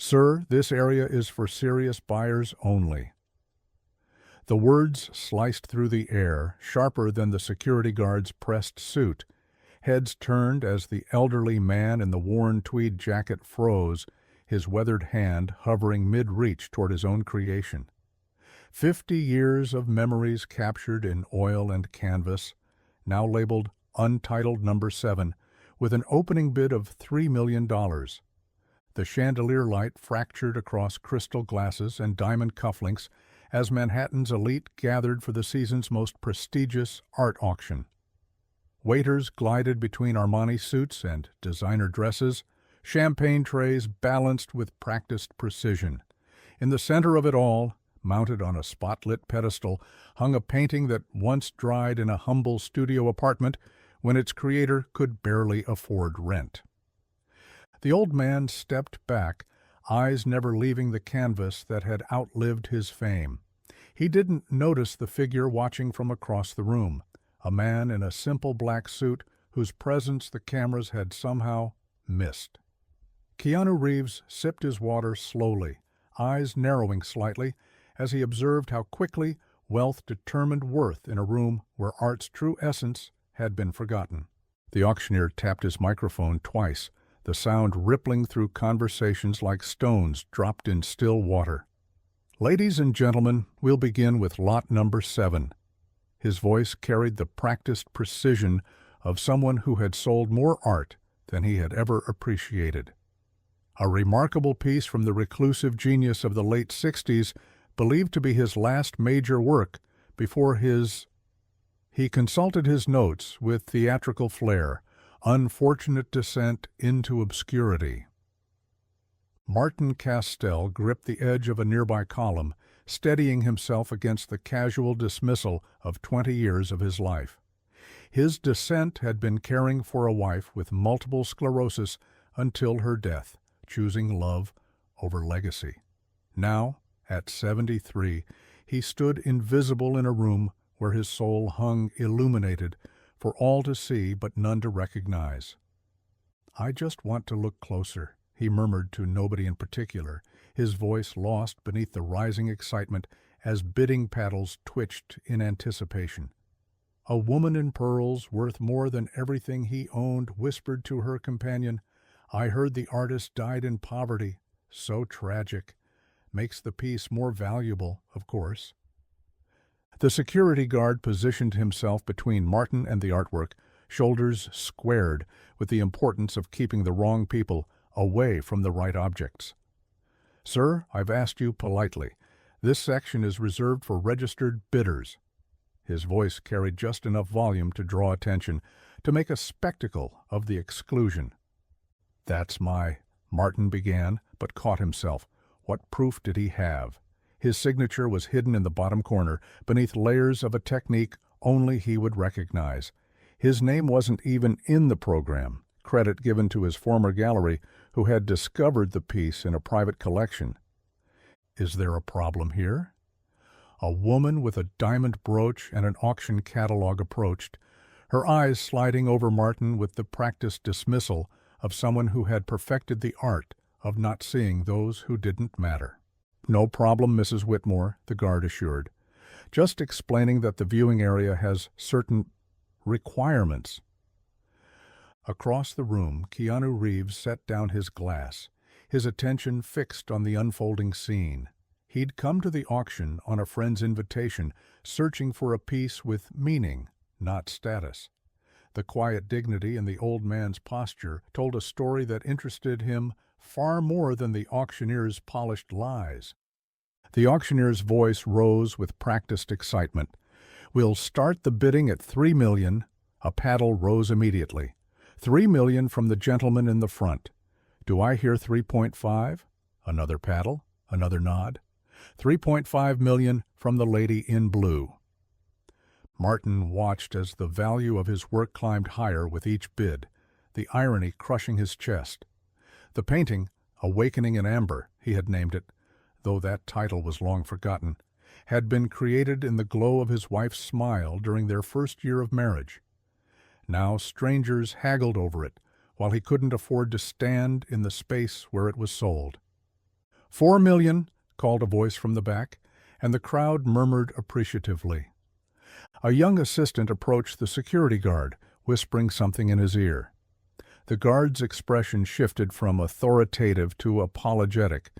"Sir, this area is for serious buyers only." The words sliced through the air, sharper than the security guard's pressed suit. Heads turned as the elderly man in the worn tweed jacket froze, his weathered hand hovering mid-reach toward his own creation. 50 years of memories captured in oil and canvas, now labeled Untitled Number 7, with an opening bid of $3 million. The chandelier light fractured across crystal glasses and diamond cufflinks as Manhattan's elite gathered for the season's most prestigious art auction. Waiters glided between Armani suits and designer dresses, champagne trays balanced with practiced precision. In the center of it all, mounted on a spotlit pedestal, hung a painting that once dried in a humble studio apartment when its creator could barely afford rent. The old man stepped back, eyes never leaving the canvas that had outlived his fame. He didn't notice the figure watching from across the room, a man in a simple black suit whose presence the cameras had somehow missed. Keanu Reeves sipped his water slowly, eyes narrowing slightly, as he observed how quickly wealth determined worth in a room where art's true essence had been forgotten. The auctioneer tapped his microphone twice, the sound rippling through conversations like stones dropped in still water. "Ladies and gentlemen, we'll begin with lot number 7. His voice carried the practiced precision of someone who had sold more art than he had ever appreciated. A remarkable piece from the reclusive genius of the late 60s, believed to be his last major work before he consulted his notes with theatrical flair, unfortunate descent into obscurity. Martin Castell gripped the edge of a nearby column, steadying himself against the casual dismissal of 20 years of his life. His descent had been caring for a wife with multiple sclerosis until her death, choosing love over legacy. Now, at 73, he stood invisible in a room where his soul hung illuminated for all to see but none to recognize. "I just want to look closer," he murmured to nobody in particular, his voice lost beneath the rising excitement as bidding paddles twitched in anticipation. A woman in pearls, worth more than everything he owned, whispered to her companion, "I heard the artist died in poverty. So tragic. Makes the piece more valuable, of course." The security guard positioned himself between Martin and the artwork, shoulders squared with the importance of keeping the wrong people away from the right objects. "Sir, I've asked you politely. This section is reserved for registered bidders." His voice carried just enough volume to draw attention, to make a spectacle of the exclusion. "That's Martin began, but caught himself. What proof did he have? His signature was hidden in the bottom corner, beneath layers of a technique only he would recognize. His name wasn't even in the program, credit given to his former gallery, who had discovered the piece in a private collection. Is there a problem here? A woman with a diamond brooch and an auction catalog approached, her eyes sliding over Martin with the practiced dismissal of someone who had perfected the art of not seeing those who didn't matter. "No problem, Mrs. Whitmore," the guard assured. "Just explaining that the viewing area has certain requirements." Across the room, Keanu Reeves set down his glass, his attention fixed on the unfolding scene. He'd come to the auction on a friend's invitation, searching for a piece with meaning, not status. The quiet dignity in the old man's posture told a story that interested him far more than the auctioneer's polished lies. The auctioneer's voice rose with practiced excitement. "We'll start the bidding at $3 million. A paddle rose immediately. $3 million from the gentleman in the front. "Do I hear 3.5? Another paddle, another nod. $3.5 million from the lady in blue. Martin watched as the value of his work climbed higher with each bid, the irony crushing his chest. The painting, Awakening in Amber, he had named it, though that title was long forgotten, had been created in the glow of his wife's smile during their first year of marriage. Now strangers haggled over it, while he couldn't afford to stand in the space where it was sold. 4 million, called a voice from the back, and the crowd murmured appreciatively. A young assistant approached the security guard, whispering something in his ear. The guard's expression shifted from authoritative to apologetic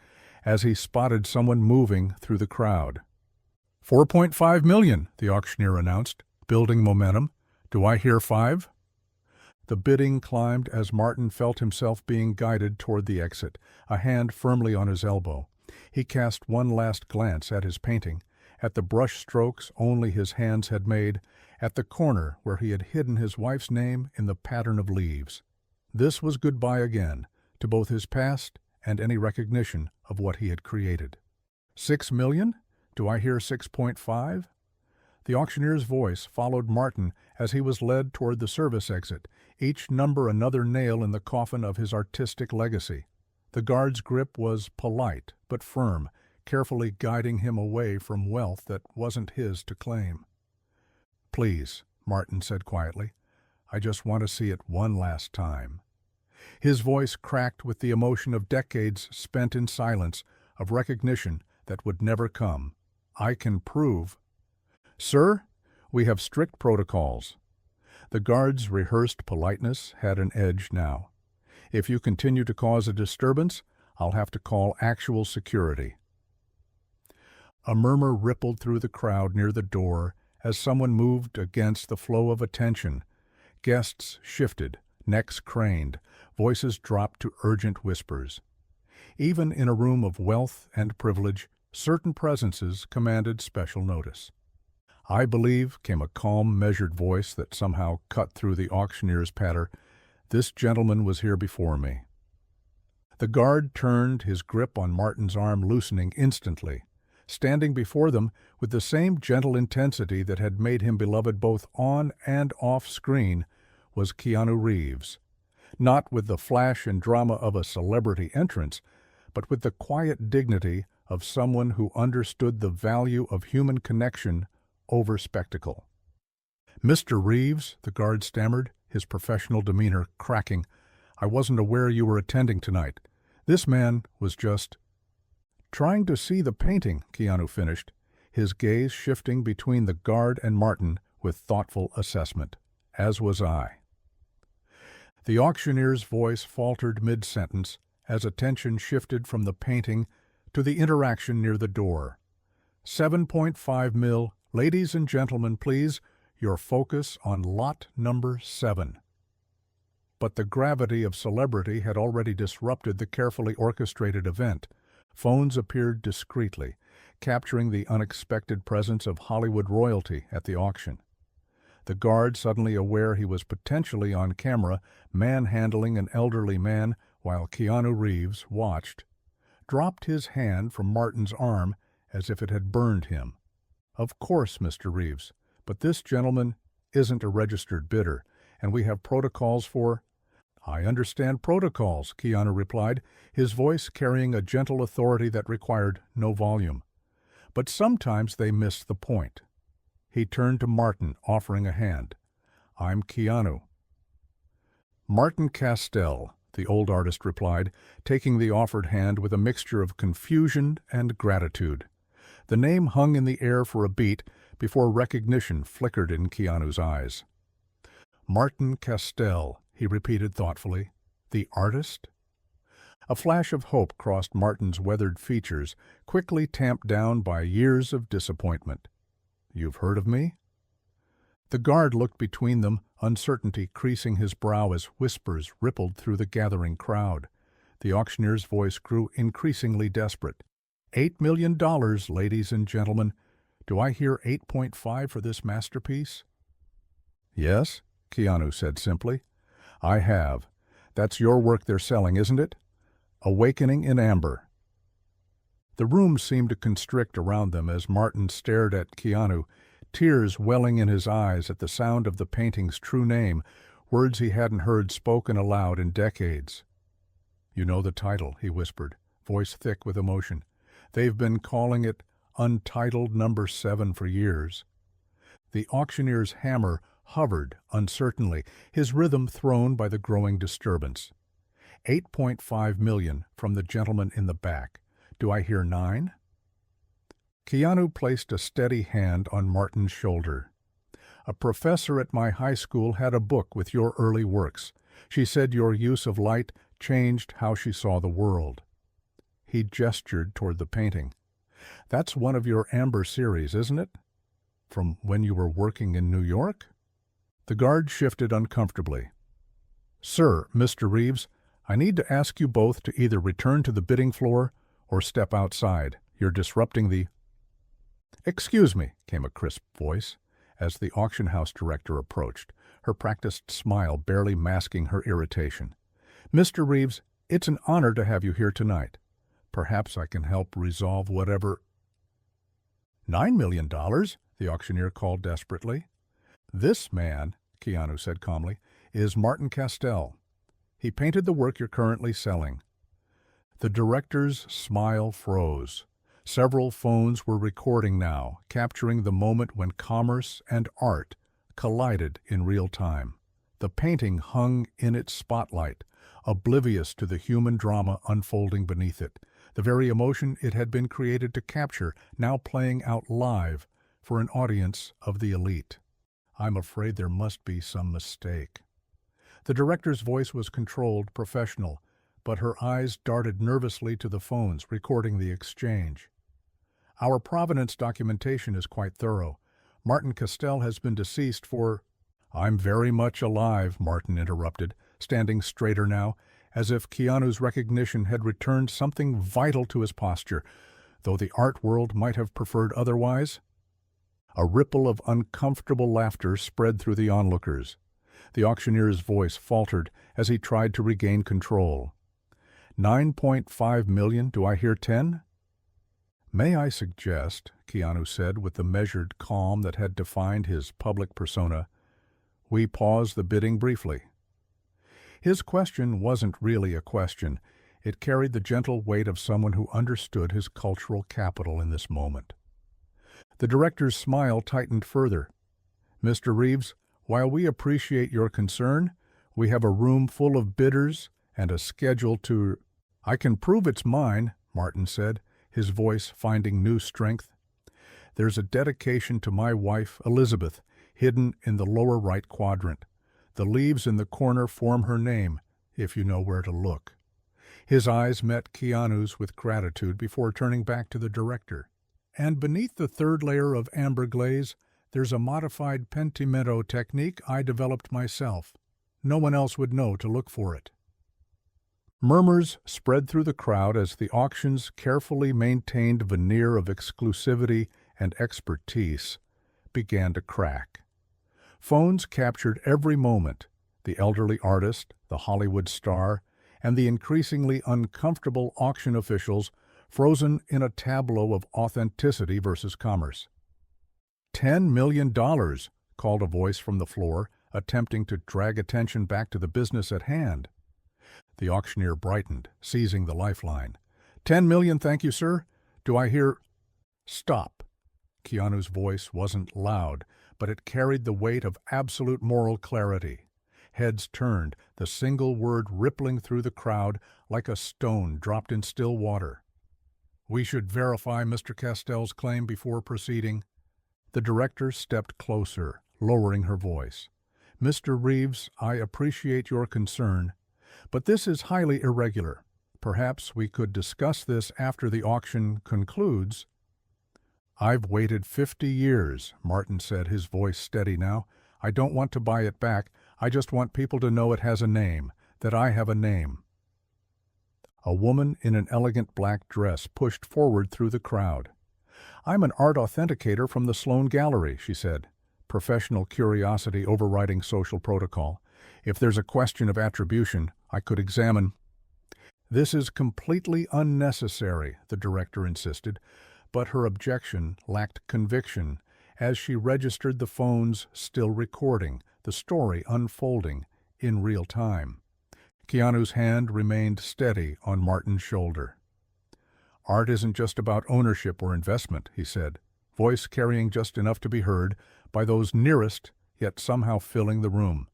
as he spotted someone moving through the crowd. 4.5 million, the auctioneer announced, building momentum. Do I hear 5? The bidding climbed as Martin felt himself being guided toward the exit, a hand firmly on his elbow. He cast one last glance at his painting, at the brush strokes only his hands had made, at the corner where he had hidden his wife's name in the pattern of leaves. This was goodbye again, to both his past and any recognition of what he had created. 6 million? Do I hear 6.5? The auctioneer's voice followed Martin as he was led toward the service exit, each number another nail in the coffin of his artistic legacy. The guard's grip was polite but firm, carefully guiding him away from wealth that wasn't his to claim. "Please," Martin said quietly, "I just want to see it one last time." His voice cracked with the emotion of decades spent in silence, of recognition that would never come. "I can prove—" "Sir, we have strict protocols." The guard's rehearsed politeness had an edge now. "If you continue to cause a disturbance, I'll have to call actual security." A murmur rippled through the crowd near the door as someone moved against the flow of attention. Guests shifted, necks craned, voices dropped to urgent whispers. Even in a room of wealth and privilege, certain presences commanded special notice. "I believe," came a calm, measured voice that somehow cut through the auctioneer's patter, "this gentleman was here before me." The guard turned, his grip on Martin's arm loosening instantly. Standing before them with the same gentle intensity that had made him beloved both on and off screen was Keanu Reeves. Not with the flash and drama of a celebrity entrance, but with the quiet dignity of someone who understood the value of human connection over spectacle. "Mr. Reeves," the guard stammered, his professional demeanor cracking, "I wasn't aware you were attending tonight. This man was just—" "Trying to see the painting," Keanu finished, his gaze shifting between the guard and Martin with thoughtful assessment. "As was I." The auctioneer's voice faltered mid-sentence as attention shifted from the painting to the interaction near the door. 7.5 mil. Ladies and gentlemen, please, your focus on lot number 7. But the gravity of celebrity had already disrupted the carefully orchestrated event. Phones appeared discreetly, capturing the unexpected presence of Hollywood royalty at the auction. The guard, suddenly aware he was potentially on camera, manhandling an elderly man while Keanu Reeves watched, dropped his hand from Martin's arm as if it had burned him. "Of course, Mr. Reeves, but this gentleman isn't a registered bidder, and we have protocols for—" "I understand protocols," Keanu replied, his voice carrying a gentle authority that required no volume. "But sometimes they miss the point." He turned to Martin, offering a hand. "I'm Keanu." "Martin Castell," the old artist replied, taking the offered hand with a mixture of confusion and gratitude. The name hung in the air for a beat before recognition flickered in Keanu's eyes. "Martin Castell," he repeated thoughtfully. "The artist?" A flash of hope crossed Martin's weathered features, quickly tamped down by years of disappointment. "You've heard of me?" The guard looked between them, uncertainty creasing his brow as whispers rippled through the gathering crowd. The auctioneer's voice grew increasingly desperate. $8 million, ladies and gentlemen. Do I hear 8.5 for this masterpiece?" "Yes," Keanu said simply. "I have. That's your work they're selling, isn't it? Awakening in Amber." The room seemed to constrict around them as Martin stared at Keanu, tears welling in his eyes at the sound of the painting's true name, words he hadn't heard spoken aloud in decades. "You know the title," he whispered, voice thick with emotion. "They've been calling it Untitled Number 7 for years." The auctioneer's hammer hovered uncertainly, his rhythm thrown by the growing disturbance. 8.5 million from the gentleman in the back. Do I hear 9? Keanu placed a steady hand on Martin's shoulder. A professor at my high school had a book with your early works. She said your use of light changed how she saw the world. He gestured toward the painting. That's one of your amber series, isn't it? From when you were working in New York? The guard shifted uncomfortably. Sir, Mr. Reeves, I need to ask you both to either return to the bidding floor or step outside. You're disrupting the... Excuse me, came a crisp voice as the auction house director approached, her practiced smile barely masking her irritation. Mr. Reeves, it's an honor to have you here tonight. Perhaps I can help resolve whatever... $9 million? The auctioneer called desperately. This man, Keanu said calmly, is Martin Castell. He painted the work you're currently selling. The director's smile froze. Several phones were recording now, capturing the moment when commerce and art collided in real time. The painting hung in its spotlight, oblivious to the human drama unfolding beneath it, the very emotion it had been created to capture, now playing out live for an audience of the elite. I'm afraid there must be some mistake. The director's voice was controlled, professional, but her eyes darted nervously to the phones, recording the exchange. Our provenance documentation is quite thorough. Martin Castell has been deceased for... I'm very much alive, Martin interrupted, standing straighter now, as if Keanu's recognition had returned something vital to his posture, though the art world might have preferred otherwise. A ripple of uncomfortable laughter spread through the onlookers. The auctioneer's voice faltered as he tried to regain control. 9.5 million, do I hear 10? May I suggest, Keanu said with the measured calm that had defined his public persona, we pause the bidding briefly. His question wasn't really a question. It carried the gentle weight of someone who understood his cultural capital in this moment. The director's smile tightened further. Mr. Reeves, while we appreciate your concern, we have a room full of bidders and a schedule to... I can prove it's mine, Martin said, his voice finding new strength. There's a dedication to my wife, Elizabeth, hidden in the lower right quadrant. The leaves in the corner form her name, if you know where to look. His eyes met Keanu's with gratitude before turning back to the director. And beneath the third layer of amber glaze, there's a modified pentimento technique I developed myself. No one else would know to look for it. Murmurs spread through the crowd as the auction's carefully maintained veneer of exclusivity and expertise began to crack. Phones captured every moment, the elderly artist, the Hollywood star, and the increasingly uncomfortable auction officials frozen in a tableau of authenticity versus commerce. $10 million, called a voice from the floor, attempting to drag attention back to the business at hand. The auctioneer brightened, seizing the lifeline. 10 million, thank you, sir. Do I hear... Stop. Keanu's voice wasn't loud, but it carried the weight of absolute moral clarity. Heads turned, the single word rippling through the crowd like a stone dropped in still water. We should verify Mr. Castell's claim before proceeding. The director stepped closer, lowering her voice. Mr. Reeves, I appreciate your concern, but this is highly irregular. Perhaps we could discuss this after the auction concludes. I've waited 50 years, Martin said, his voice steady now. I don't want to buy it back. I just want people to know it has a name, that I have a name. A woman in an elegant black dress pushed forward through the crowd. I'm an art authenticator from the Sloan Gallery, she said, professional curiosity overriding social protocol. If there's a question of attribution, I could examine. This is completely unnecessary, the director insisted, but her objection lacked conviction as she registered the phones still recording, the story unfolding in real time. Keanu's hand remained steady on Martin's shoulder. Art isn't just about ownership or investment, he said, voice carrying just enough to be heard by those nearest, yet somehow filling the room.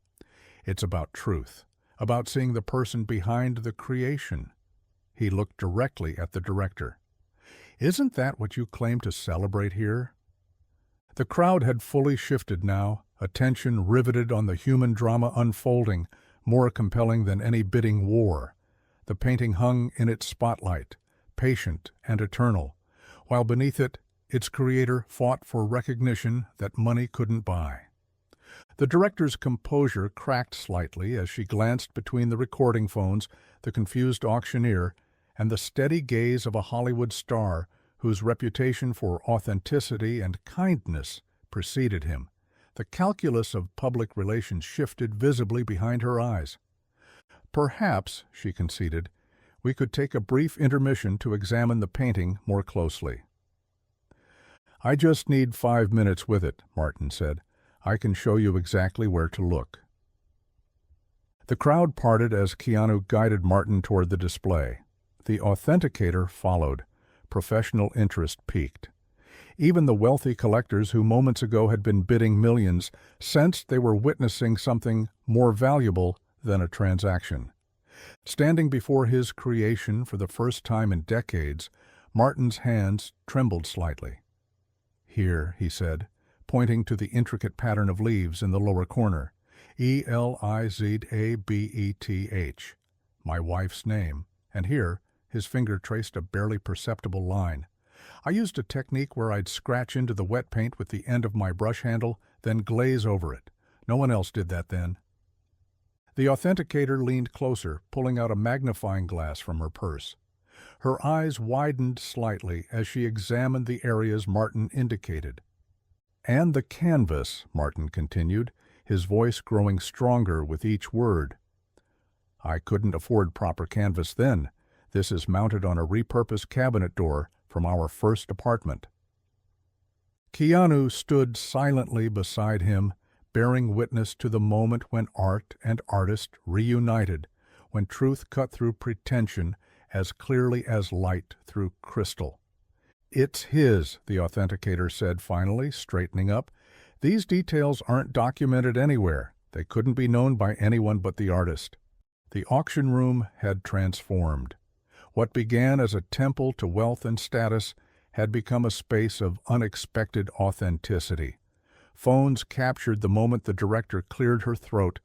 It's about truth, about seeing the person behind the creation. He looked directly at the director. Isn't that what you claim to celebrate here? The crowd had fully shifted now, attention riveted on the human drama unfolding, more compelling than any bidding war. The painting hung in its spotlight, patient and eternal, while beneath it, its creator fought for recognition that money couldn't buy. The director's composure cracked slightly as she glanced between the recording phones, the confused auctioneer, and the steady gaze of a Hollywood star whose reputation for authenticity and kindness preceded him. The calculus of public relations shifted visibly behind her eyes. Perhaps, she conceded, we could take a brief intermission to examine the painting more closely. I just need 5 minutes with it, Martin said. I can show you exactly where to look. The crowd parted as Keanu guided Martin toward the display. The authenticator followed. Professional interest peaked. Even the wealthy collectors who moments ago had been bidding millions sensed they were witnessing something more valuable than a transaction. Standing before his creation for the first time in decades, Martin's hands trembled slightly. Here, he said, pointing to the intricate pattern of leaves in the lower corner, Elizabeth, my wife's name, and here, his finger traced a barely perceptible line. I used a technique where I'd scratch into the wet paint with the end of my brush handle, then glaze over it. No one else did that then. The authenticator leaned closer, pulling out a magnifying glass from her purse. Her eyes widened slightly as she examined the areas Martin indicated. And the canvas, Martin continued, his voice growing stronger with each word. I couldn't afford proper canvas then. This is mounted on a repurposed cabinet door from our first apartment. Keanu stood silently beside him, bearing witness to the moment when art and artist reunited, when truth cut through pretension as clearly as light through crystal. It's his, the authenticator said finally, straightening up. These details aren't documented anywhere. They couldn't be known by anyone but the artist. The auction room had transformed. What began as a temple to wealth and status had become a space of unexpected authenticity. Phones captured the moment the director cleared her throat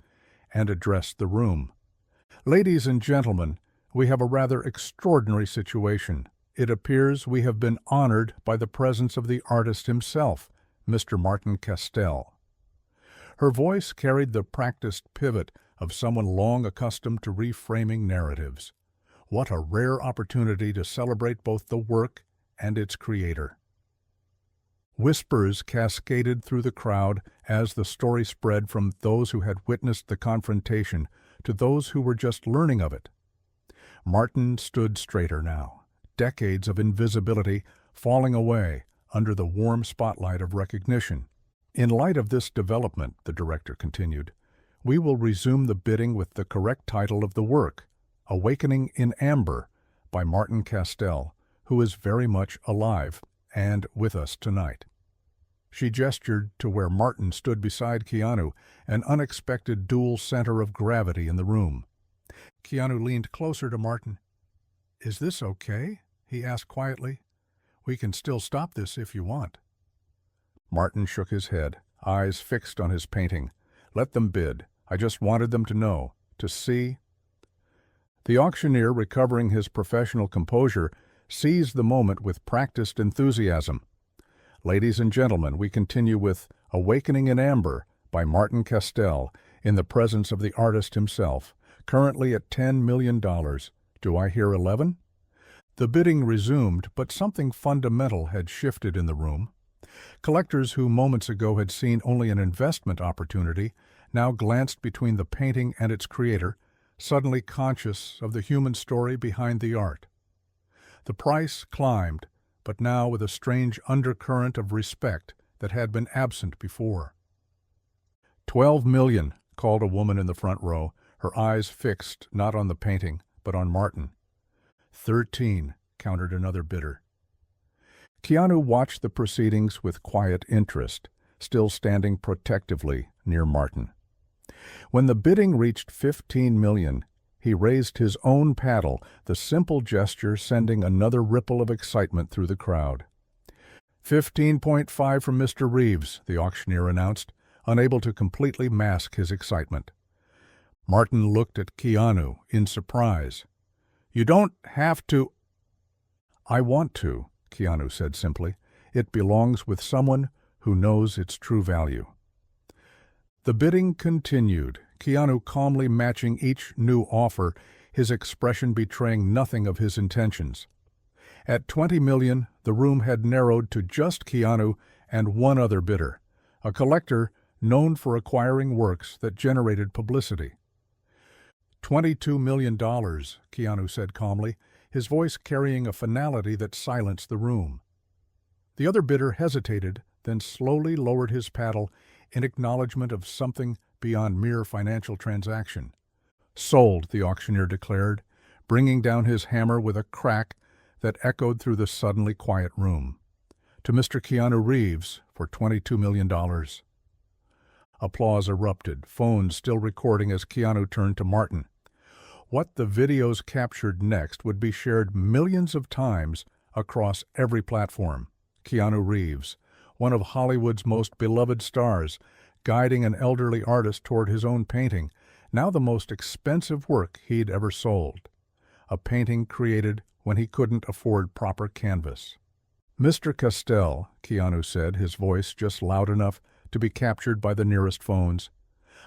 and addressed the room. Ladies and gentlemen, we have a rather extraordinary situation. It appears we have been honored by the presence of the artist himself, Mr. Martin Castell. Her voice carried the practiced pivot of someone long accustomed to reframing narratives. What a rare opportunity to celebrate both the work and its creator. Whispers cascaded through the crowd as the story spread from those who had witnessed the confrontation to those who were just learning of it. Martin stood straighter now, decades of invisibility falling away under the warm spotlight of recognition. In light of this development, the director continued, we will resume the bidding with the correct title of the work, Awakening in Amber, by Martin Castell, who is very much alive and with us tonight. She gestured to where Martin stood beside Keanu, an unexpected dual center of gravity in the room. Keanu leaned closer to Martin. Is this okay? He asked quietly. We can still stop this if you want. Martin shook his head, eyes fixed on his painting. Let them bid. I just wanted them to know, to see. The auctioneer, recovering his professional composure, seized the moment with practiced enthusiasm. Ladies and gentlemen, we continue with Awakening in Amber by Martin Castell in the presence of the artist himself, currently at $10 million. Do I hear 11? The bidding resumed, but something fundamental had shifted in the room. Collectors who moments ago had seen only an investment opportunity now glanced between the painting and its creator, suddenly conscious of the human story behind the art. The price climbed, but now with a strange undercurrent of respect that had been absent before. 12 million, called a woman in the front row, her eyes fixed not on the painting, but on Martin. 13, countered another bidder. Keanu watched the proceedings with quiet interest, still standing protectively near Martin. When the bidding reached 15 million, He raised his own paddle, the simple gesture sending another ripple of excitement through the crowd. 15.5 from Mr. Reeves, the auctioneer announced, unable to completely mask his excitement. Martin looked at Keanu in surprise. "You don't have to—" "I want to," Keanu said simply. "It belongs with someone who knows its true value." The bidding continued, Keanu calmly matching each new offer, his expression betraying nothing of his intentions. At $20 million, the room had narrowed to just Keanu and one other bidder, a collector known for acquiring works that generated publicity. $22 million, Keanu said calmly, his voice carrying a finality that silenced the room. The other bidder hesitated, then slowly lowered his paddle in acknowledgement of something beyond mere financial transaction. "Sold," the auctioneer declared, bringing down his hammer with a crack that echoed through the suddenly quiet room. "To Mr. Keanu Reeves for $22 million. Applause erupted, phones still recording as Keanu turned to Martin. What the videos captured next would be shared millions of times across every platform. Keanu Reeves, one of Hollywood's most beloved stars, guiding an elderly artist toward his own painting, now the most expensive work he'd ever sold. A painting created when he couldn't afford proper canvas. "Mr. Castell," Keanu said, his voice just loud enough to be captured by the nearest phones,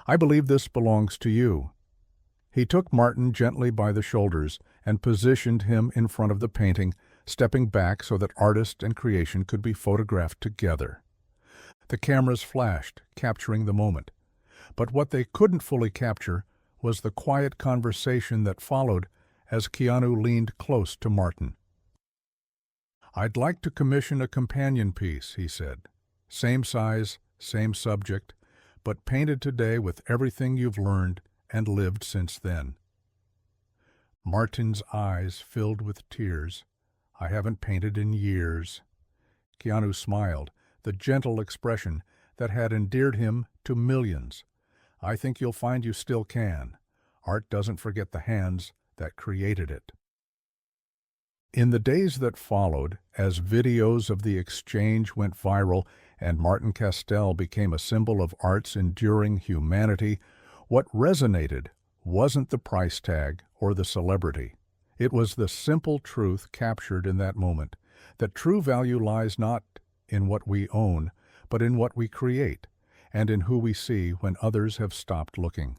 "I believe this belongs to you." He took Martin gently by the shoulders and positioned him in front of the painting, stepping back so that artist and creation could be photographed together. The cameras flashed, capturing the moment. But what they couldn't fully capture was the quiet conversation that followed as Keanu leaned close to Martin. "I'd like to commission a companion piece," he said. "Same size, same subject, but painted today with everything you've learned and lived since then." Martin's eyes filled with tears. "I haven't painted in years." Keanu smiled, the gentle expression that had endeared him to millions. "I think you'll find you still can. Art doesn't forget the hands that created it." In the days that followed, as videos of the exchange went viral and Martin Castell became a symbol of art's enduring humanity, what resonated wasn't the price tag or the celebrity. It was the simple truth captured in that moment, that true value lies not in what we own, but in what we create, and in who we see when others have stopped looking.